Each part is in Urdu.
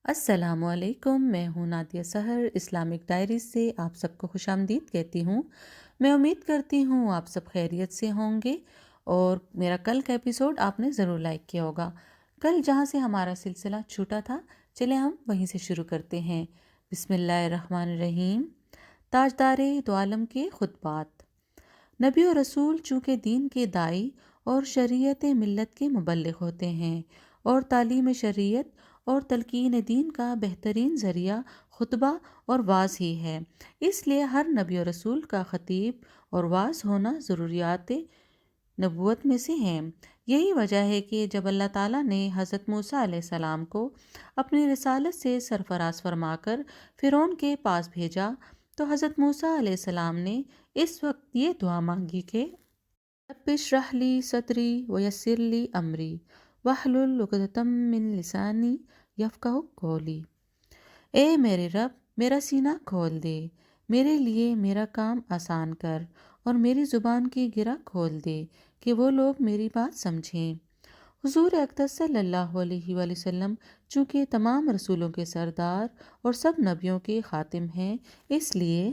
السلام علیکم، میں ہوں نادیہ سحر اسلامک ڈائریز سے آپ سب کو خوش آمدید کہتی ہوں۔ میں امید کرتی ہوں آپ سب خیریت سے ہوں گے اور میرا کل کا ایپیسوڈ آپ نے ضرور لائک کیا ہوگا۔ کل جہاں سے ہمارا سلسلہ چھوٹا تھا، چلے ہم وہیں سے شروع کرتے ہیں۔ بسم اللہ الرحمن الرحیم۔ تاجدار دو عالم کے خطبات۔ نبی و رسول چونکہ دین کے داعی اور شریعت ملت کے مبلغ ہوتے ہیں اور تعلیم شریعت اور تلقین دین کا بہترین ذریعہ خطبہ اور واعظ ہی ہے، اس لیے ہر نبی و رسول کا خطیب اور واعظ ہونا ضروریات نبوت میں سے ہیں۔ یہی وجہ ہے کہ جب اللہ تعالیٰ نے حضرت موسیٰ علیہ السلام کو اپنی رسالت سے سرفراز فرما کر فرعون کے پاس بھیجا تو حضرت موسیٰ علیہ السلام نے اس وقت یہ دعا مانگی کہ رب اشرح لی صدری ویسر لی امری واحلل عقدۃ من لسانی یفقہوا قولی۔ اے میرے رب، میرا سینہ کھول دے، میرے لیے میرا کام آسان کر اور میری زبان کی گرہ کھول دے کہ وہ لوگ میری بات سمجھیں۔ حضور اقدس صلی اللہ علیہ وآلہ وسلم چونکہ تمام رسولوں کے سردار اور سب نبیوں کے خاتم ہیں، اس لیے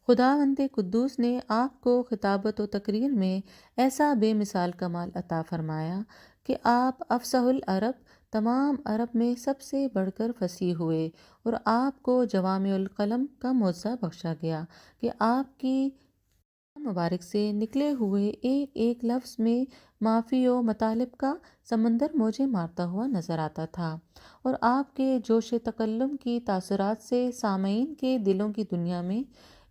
خداوند قدوس نے آپ کو خطابت و تقریر میں ایسا بے مثال کمال عطا فرمایا کہ آپ افصح العرب، تمام عرب میں سب سے بڑھ کر فصیح ہوئے، اور آپ کو جوامع الکلم کا معجزہ بخشا گیا کہ آپ کی مبارک سے نکلے ہوئے ایک ایک لفظ میں معافی و مطالب کا سمندر موجیں مارتا ہوا نظر آتا تھا، اور آپ کے جوش تکلم کی تاثرات سے سامعین کے دلوں کی دنیا میں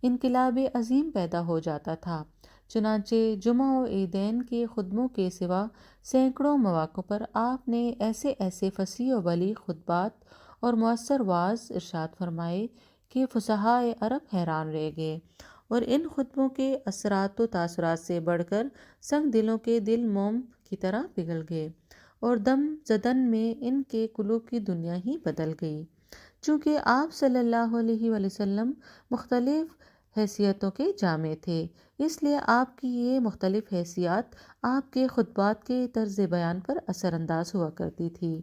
انقلاب عظیم پیدا ہو جاتا تھا۔ چنانچہ جمعہ و عیدین کے خطبوں کے سوا سینکڑوں مواقع پر آپ نے ایسے ایسے فصیح و بلیغ خطبات اور مؤثر واعظ ارشاد فرمائے کہ فصحائے عرب حیران رہ گئے، اور ان خطبوں کے اثرات و تاثرات سے بڑھ کر سنگ دلوں کے دل موم کی طرح پگھل گئے، اور دم زدن میں ان کے قلوب کی دنیا ہی بدل گئی۔ چونکہ آپ صلی اللہ علیہ وآلہ وسلم مختلف حیثیتوں کے جامع تھے، اس لیے آپ کی یہ مختلف حیثیات آپ کے خطبات کے طرز بیان پر اثر انداز ہوا کرتی تھی۔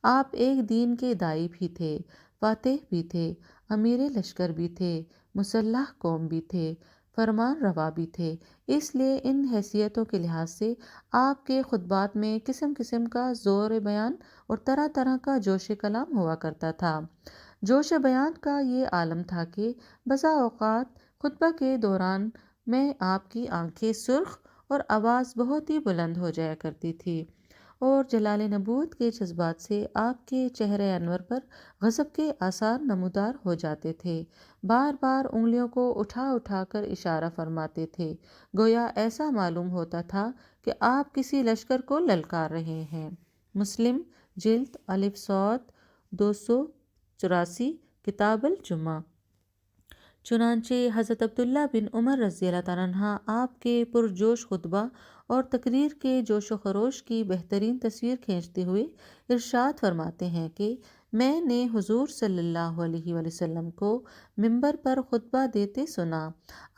آپ ایک دین کے داعی بھی تھے، فاتح بھی تھے، امیر لشکر بھی تھے، مسلح قوم بھی تھے، فرمان روا بھی تھے۔ اس لیے ان حیثیتوں کے لحاظ سے آپ کے خطبات میں قسم قسم کا زور بیان اور طرح طرح کا جوش کلام ہوا کرتا تھا۔ جوش بیان کا یہ عالم تھا کہ بسا اوقات خطبہ کے دوران میں آپ کی آنکھیں سرخ اور آواز بہت ہی بلند ہو جایا کرتی تھی، اور جلال نبوت کے جذبات سے آپ کے چہرہ انور پر غضب کے آثار نمودار ہو جاتے تھے۔ بار بار انگلیوں کو اٹھا اٹھا کر اشارہ فرماتے تھے، گویا ایسا معلوم ہوتا تھا کہ آپ کسی لشکر کو للکار رہے ہیں۔ مسلم جلد الف صاد 284، کتاب الجمعہ۔ چنانچہ حضرت عبداللہ بن عمر رضی اللہ تعالیٰ عنہ آپ کے پرجوش خطبہ اور تقریر کے جوش و خروش کی بہترین تصویر کھینچتے ہوئے ارشاد فرماتے ہیں کہ میں نے حضور صلی اللہ علیہ وآلہ وسلم کو منبر پر خطبہ دیتے سنا۔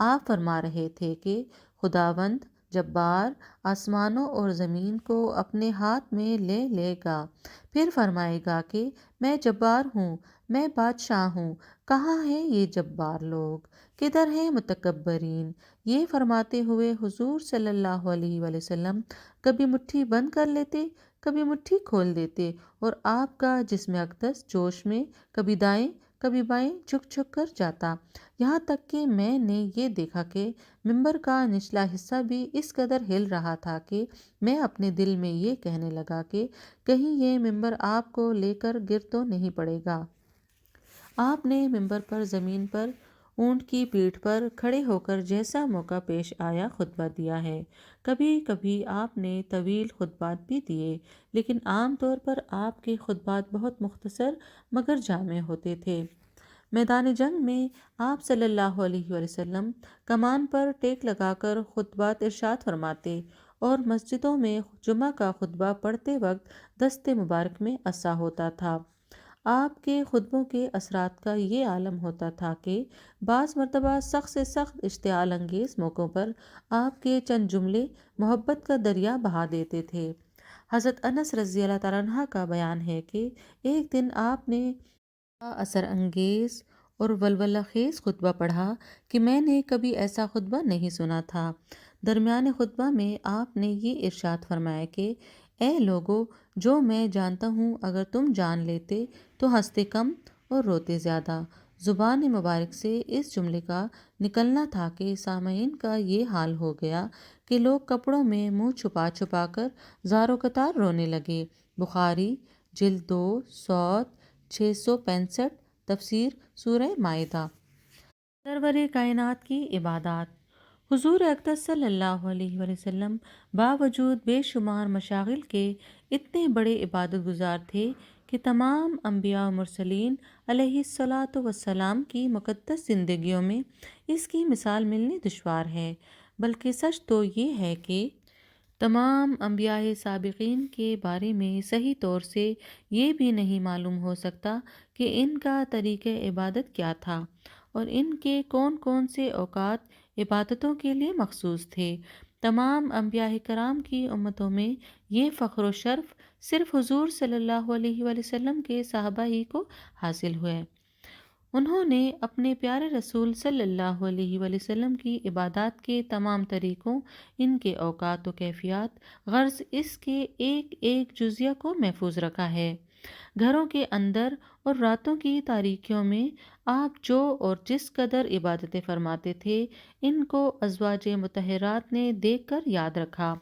آپ فرما رہے تھے کہ خداوند جبار آسمانوں اور زمین کو اپنے ہاتھ میں لے لے گا، پھر فرمائے گا کہ میں جبار ہوں، میں بادشاہ ہوں، کہاں ہیں یہ جبار لوگ، کدھر ہیں متکبرین۔ یہ فرماتے ہوئے حضور صلی اللہ علیہ وآلہ وسلم کبھی مٹھی بند کر لیتے، کبھی مٹھی کھول دیتے، اور آپ کا جسم اقدس جوش میں کبھی دائیں کبھی بائیں جھک جھک کر جاتا، یہاں تک کہ میں نے یہ دیکھا کہ منبر کا نچلا حصہ بھی اس قدر ہل رہا تھا کہ میں اپنے دل میں یہ کہنے لگا کہ کہیں یہ منبر آپ کو لے کر گر تو نہیں پڑے گا۔ آپ نے منبر پر زمین پر اونٹ کی پیٹھ پر کھڑے ہو کر جیسا موقع پیش آیا خطبہ دیا ہے۔ کبھی کبھی آپ نے طویل خطبات بھی دیے، لیکن عام طور پر آپ کے خطبات بہت مختصر مگر جامع ہوتے تھے۔ میدان جنگ میں آپ صلی اللہ علیہ وآلہ وسلم کمان پر ٹیک لگا کر خطبات ارشاد فرماتے، اور مسجدوں میں جمعہ کا خطبہ پڑھتے وقت دست مبارک میں عصا ہوتا تھا۔ آپ کے خطبوں کے اثرات کا یہ عالم ہوتا تھا کہ بعض مرتبہ سخت سے سخت اشتعال انگیز موقعوں پر آپ کے چند جملے محبت کا دریا بہا دیتے تھے۔ حضرت انس رضی اللہ تعالیٰ عنہ کا بیان ہے کہ ایک دن آپ نے اثر انگیز اور ولولہ خیز خطبہ پڑھا کہ میں نے کبھی ایسا خطبہ نہیں سنا تھا۔ درمیان خطبہ میں آپ نے یہ ارشاد فرمایا کہ اے لوگو، جو میں جانتا ہوں اگر تم جان لیتے تو ہنستے کم اور روتے زیادہ۔ زبان مبارک سے اس جملے کا نکلنا تھا کہ سامعین کا یہ حال ہو گیا کہ لوگ کپڑوں میں منہ چھپا چھپا کر زار و قطار رونے لگے۔ بخاری جلد 2 صوت 665 تفسیر سورہ مائدہ۔ سرور کائنات کی عبادات۔ حضور اقدس صلی اللہ علیہ وآلہ وسلم باوجود بے شمار مشاغل کے اتنے بڑے عبادت گزار تھے کہ تمام انبیاء و مرسلین علیہ الصلاۃ والسلام کی مقدس زندگیوں میں اس کی مثال ملنی دشوار ہے۔ بلکہ سچ تو یہ ہے کہ تمام انبیاء سابقین کے بارے میں صحیح طور سے یہ بھی نہیں معلوم ہو سکتا کہ ان کا طریقہ عبادت کیا تھا اور ان کے کون کون سے اوقات عبادتوں کے لیے مخصوص تھے۔ تمام انبیاء کرام کی امتوں میں یہ فخر و شرف صرف حضور صلی اللہ علیہ وآلہ وسلم کے صحابہ ہی کو حاصل ہوئے۔ انہوں نے اپنے پیارے رسول صلی اللہ علیہ وآلہ وسلم کی عبادات کے تمام طریقوں، ان کے اوقات و کیفیات، غرض اس کے ایک ایک جزیہ کو محفوظ رکھا ہے۔ گھروں کے اندر اور راتوں کی تاریکیوں میں آپ جو اور جس قدر عبادتیں فرماتے تھے، ان کو ازواج مطہرات نے دیکھ کر یاد رکھا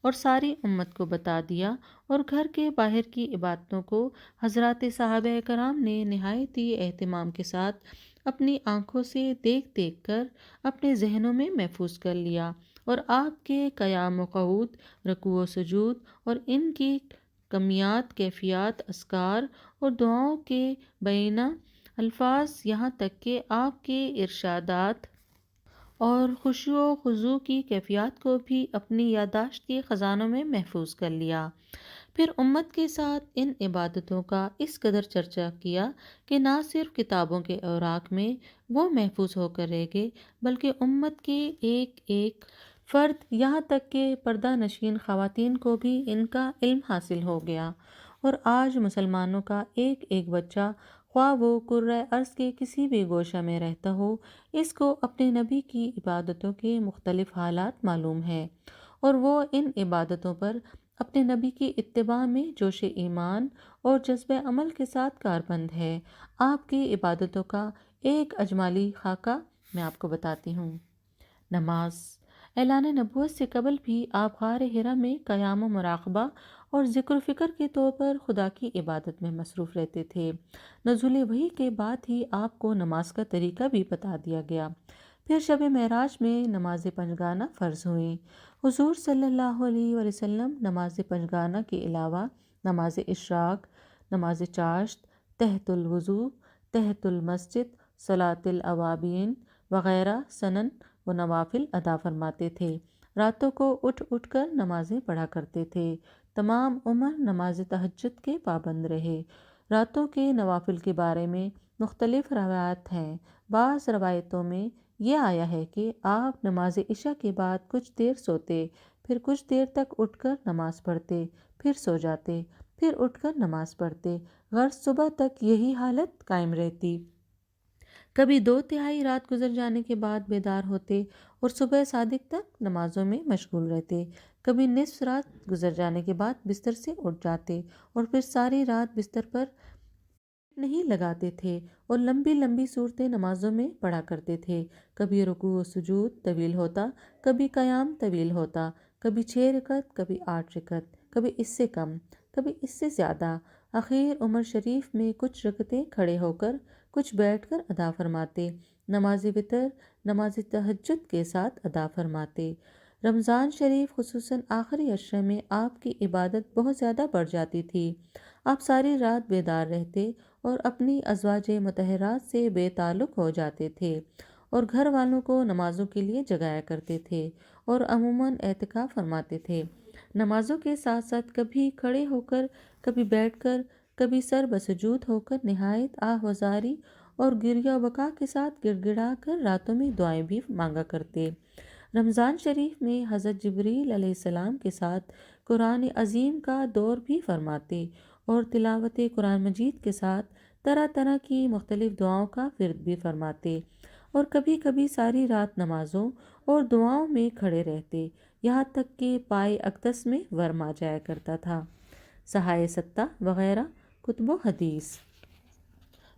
اور ساری امت کو بتا دیا، اور گھر کے باہر کی عبادتوں کو حضرات صحابہ کرام نے نہایت ہی اہتمام کے ساتھ اپنی آنکھوں سے دیکھ دیکھ کر اپنے ذہنوں میں محفوظ کر لیا، اور آپ کے قیام و قعود، رکوع و سجود اور ان کی کمیات، کیفیات، اذکار اور دعاؤں کے بینہ الفاظ، یہاں تک کہ آپ کے ارشادات اور خشوع و خضوع کی کیفیات کو بھی اپنی یادداشت کے خزانوں میں محفوظ کر لیا۔ پھر امت کے ساتھ ان عبادتوں کا اس قدر چرچا کیا کہ نہ صرف کتابوں کے اوراق میں وہ محفوظ ہو کر رہ گئے، بلکہ امت کے ایک ایک فرد، یہاں تک کہ پردہ نشین خواتین کو بھی ان کا علم حاصل ہو گیا، اور آج مسلمانوں کا ایک ایک بچہ، خواہ وہ کرۂ ارض کے کسی بھی گوشہ میں رہتا ہو، اس کو اپنے نبی کی عبادتوں کے مختلف حالات معلوم ہے، اور وہ ان عبادتوں پر اپنے نبی کی اتباع میں جوش ایمان اور جذبہ عمل کے ساتھ کاربند ہے۔ آپ کی عبادتوں کا ایک اجمالی خاکہ میں آپ کو بتاتی ہوں۔ نماز۔ اعلان نبوت سے قبل بھی آپ غار حرا میں قیام و مراقبہ اور ذکر و فکر کے طور پر خدا کی عبادت میں مصروف رہتے تھے۔ نزول وحی کے بعد ہی آپ کو نماز کا طریقہ بھی بتا دیا گیا۔ پھر شب معراج میں نماز پنجگانہ فرض ہوئی۔ حضور صلی اللہ علیہ وآلہ وسلم نماز پنجگانہ کے علاوہ نماز اشراق، نماز چاشت، تحت الوضو، تحت المسجد، صلاۃ الاوابین وغیرہ سنن و نوافل ادا فرماتے تھے۔ راتوں کو اٹھ اٹھ کر نمازیں پڑھا کرتے تھے۔ تمام عمر نماز تہجد کے پابند رہے۔ راتوں کے نوافل کے بارے میں مختلف روایات ہیں۔ بعض روایتوں میں یہ آیا ہے کہ آپ نماز عشاء کے بعد کچھ دیر سوتے، پھر کچھ دیر تک اٹھ کر نماز پڑھتے، پھر سو جاتے، پھر اٹھ کر نماز پڑھتے، غرض صبح تک یہی حالت قائم رہتی۔ کبھی 2/3 رات گزر جانے کے بعد بیدار ہوتے اور صبح صادق تک نمازوں میں مشغول رہتے۔ کبھی نصف رات گزر جانے کے بعد بستر سے اٹھ جاتے اور پھر ساری رات بستر پر نہیں لگاتے تھے اور لمبی لمبی صورتیں نمازوں میں پڑھا کرتے تھے۔ کبھی رکوع و سجود طویل ہوتا، کبھی قیام طویل ہوتا، کبھی 6 رکعت، کبھی 8 رکعت، کبھی اس سے کم، کبھی اس سے زیادہ۔ آخر عمر شریف میں کچھ رکعتیں کھڑے ہو کر، کچھ بیٹھ کر ادا فرماتے۔ نماز وتر نماز تہجد کے ساتھ ادا فرماتے۔ رمضان شریف خصوصاً آخری عشرے میں آپ کی عبادت بہت زیادہ بڑھ جاتی تھی۔ آپ ساری رات بیدار رہتے اور اپنی ازواج مطہرات سے بے تعلق ہو جاتے تھے اور گھر والوں کو نمازوں کے لیے جگایا کرتے تھے اور عموماً اعتکاف فرماتے تھے۔ نمازوں کے ساتھ ساتھ کبھی کھڑے ہو کر، کبھی بیٹھ کر، کبھی سر بسجود ہو کر نہایت آہ و زاری اور گریہ و بکا کے ساتھ گڑ گڑا کر راتوں میں دعائیں بھی مانگا کرتے۔ رمضان شریف میں حضرت جبریل علیہ السلام کے ساتھ قرآن عظیم کا دور بھی فرماتے اور تلاوت قرآن مجید کے ساتھ طرح طرح کی مختلف دعاؤں کا ورد بھی فرماتے اور کبھی کبھی ساری رات نمازوں اور دعاؤں میں کھڑے رہتے، یہاں تک کہ پائے اقدس میں ورم آ جایا کرتا تھا۔ سہائے ستہ وغیرہ کتب و حدیث۔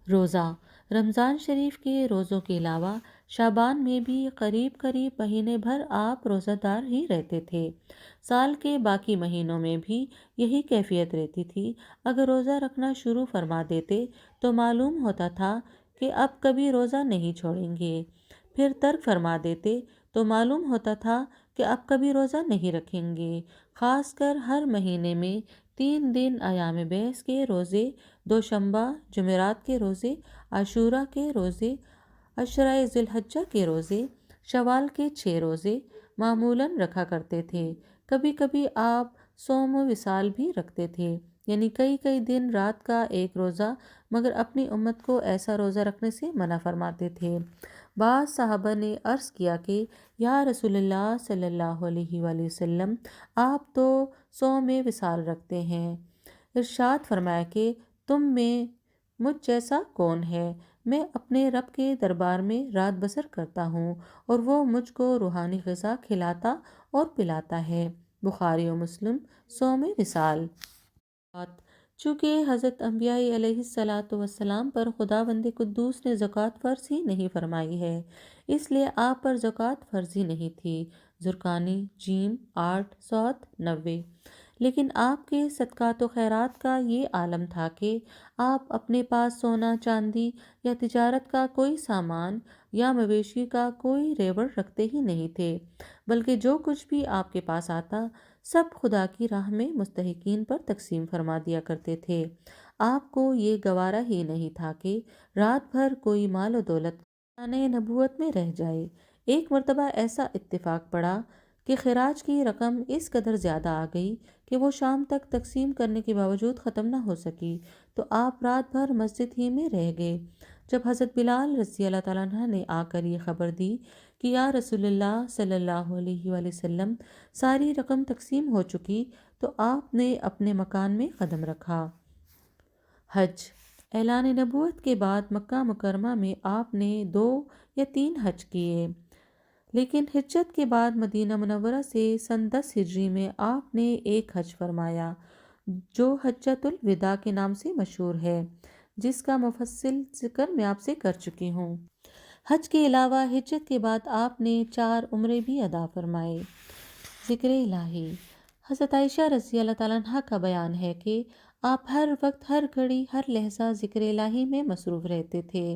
روزہ رمضان شریف کے روزوں کے علاوہ شعبان میں بھی قریب قریب مہینے بھر آپ روزہ دار ہی رہتے تھے۔ سال کے باقی مہینوں میں بھی یہی کیفیت رہتی تھی۔ اگر روزہ رکھنا شروع فرما دیتے تو معلوم ہوتا تھا کہ اب کبھی روزہ نہیں چھوڑیں گے، پھر ترک فرما دیتے تو معلوم ہوتا تھا کہ اب کبھی روزہ نہیں رکھیں گے۔ خاص کر ہر مہینے میں 3 دن ایام بیس کے روزے، دوشنبہ جمعرات کے روزے، عاشورہ کے روزے، عشرہ ذی الحجہ کے روزے، شوال کے 6 روزے معمولاً رکھا کرتے تھے۔ کبھی کبھی آپ صوم و وصال بھی رکھتے تھے، یعنی کئی دن رات کا ایک روزہ، مگر اپنی امت کو ایسا روزہ رکھنے سے منع فرماتے تھے۔ بعض صحابہ نے عرض کیا کہ یا رسول اللہ صلی اللہ علیہ وآلہ وسلم، آپ تو صوم وصال رکھتے ہیں۔ ارشاد فرمایا کہ تم میں مجھ جیسا کون ہے؟ میں اپنے رب کے دربار میں رات بسر کرتا ہوں اور وہ مجھ کو روحانی غذا کھلاتا اور پلاتا ہے۔ بخاری و مسلم۔ صوم وصال۔ چونکہ حضرت انبیاء علیہ السلام پر خداوند قدوس نے زکوٰۃ فرض ہی نہیں فرمائی ہے، اس لیے آپ پر زکوٰۃ فرض ہی نہیں تھی۔ زرقانی جیم 8 صوت 90۔ لیکن آپ کے صدقات و خیرات کا یہ عالم تھا کہ آپ اپنے پاس سونا چاندی یا تجارت کا کوئی سامان یا مویشی کا کوئی ریوڑ رکھتے ہی نہیں تھے، بلکہ جو کچھ بھی آپ کے پاس آتا سب خدا کی راہ میں مستحقین پر تقسیم فرما دیا کرتے تھے۔ آپ کو یہ گوارا ہی نہیں تھا کہ رات بھر کوئی مال و دولت خزانۂ نبوت میں رہ جائے۔ ایک مرتبہ ایسا اتفاق پڑا کہ خراج کی رقم اس قدر زیادہ آ گئی کہ وہ شام تک تقسیم کرنے کے باوجود ختم نہ ہو سکی، تو آپ رات بھر مسجد ہی میں رہ گئے۔ جب حضرت بلال رضی اللہ تعالیٰ عنہ نے آ کر یہ خبر دی کہ یا رسول اللہ صلی اللہ علیہ وآلہ وسلم، ساری رقم تقسیم ہو چکی، تو آپ نے اپنے مکان میں قدم رکھا۔ حج۔ اعلان نبوت کے بعد مکہ مکرمہ میں آپ نے 2 یا 3 حج کیے، لیکن ہجرت کے بعد مدینہ منورہ سے سن 10 ہجری میں آپ نے ایک حج فرمایا جو حجۃ الوداع کے نام سے مشہور ہے، جس کا مفصل ذکر میں آپ سے کر چکی ہوں۔ حج کے علاوہ ہجرت کے بعد آپ نے 4 عمرے بھی ادا فرمائے۔ ذکر الہی۔ حضرت عائشہ رضی اللہ تعالیٰ عنہ کا بیان ہے کہ آپ ہر وقت، ہر گھڑی، ہر لحظہ ذکر الہی میں مصروف رہتے تھے۔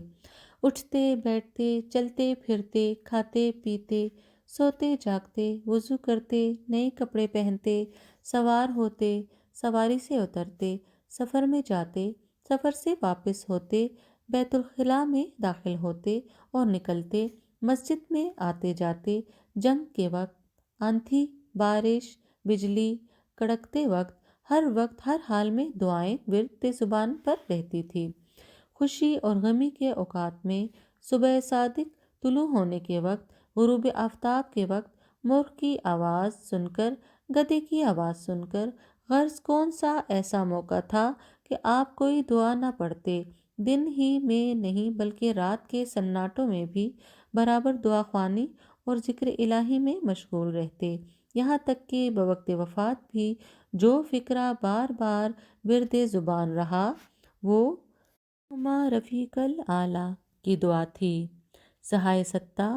اٹھتے بیٹھتے، چلتے پھرتے، کھاتے پیتے، سوتے جاگتے، وضو کرتے، نئے کپڑے پہنتے، سوار ہوتے، سواری سے اترتے، سفر میں جاتے، سفر سے واپس ہوتے، بیت الخلاء میں داخل ہوتے اور نکلتے، مسجد میں آتے جاتے، جنگ کے وقت، آندھی، بارش، بجلی کڑکتے وقت، ہر حال میں دعائیں ورد زبان پر رہتی تھی۔ خوشی اور غمی کے اوقات میں، صبح صادق طلوع ہونے کے وقت، غروب آفتاب کے وقت، مرغ کی آواز سن کر، گدے کی آواز سن کر، غرض کون سا ایسا موقع تھا کہ آپ کوئی دعا نہ پڑھتے؟ دن ہی میں نہیں بلکہ رات کے سناٹوں میں بھی برابر دعا خوانی اور ذکر الہی میں مشغول رہتے، یہاں تک کہ بوقت وفات بھی جو فکرہ بار بار ورد زبان رہا وہ رفیق الاعلیٰ کی دعا تھی۔ سہائے ستہ،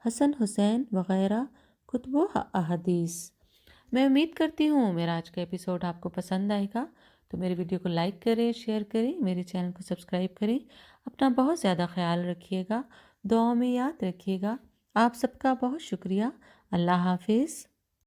حسن حسین وغیرہ کتب و احادیث۔ میں امید کرتی ہوں میرا آج کا ایپیسوڈ آپ کو پسند آئے گا، تو میری ویڈیو کو لائک کریں، شیئر کریں، میرے چینل کو سبسکرائب کریں۔ اپنا بہت زیادہ خیال رکھیے گا، دعاؤں میں یاد رکھیے گا۔ آپ سب کا بہت شکریہ۔ اللہ حافظ۔